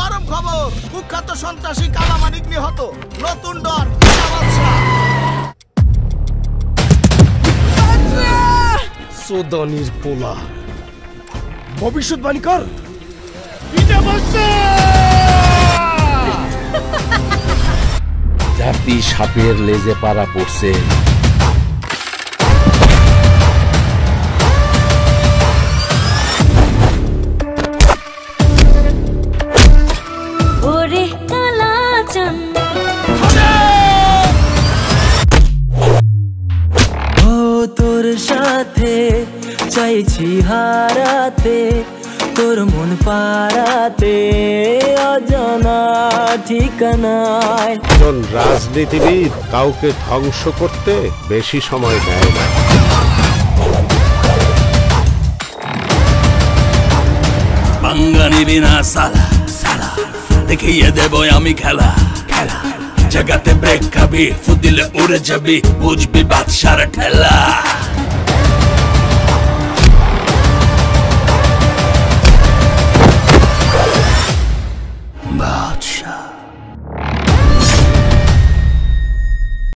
চরম খবর, কুখ্যাত সন্ত্রাসী কালামানিক নিহত, নতুন ডন সোদনির পোলা। ভবিষ্যৎবাণী কর। জাতি সাপের লেজে পাড়া পড়ছে। তোর সাথে চাইছি হারাতে, তোর মন পাড়াতে অজানা ঠিকানায়। কোন রাজনীতিবিদ কাউকে ধ্বংস করতে বেশি সময় নেয় না। পাঙ্গা নিবি না সালা সালা, দেখিয়ে দেব আমি খেলা খেলা। জায়গাতে ব্রেক খাবি, ফুদিলে উড়ে যাবি, বুঝবি বাদশার ঠেলা।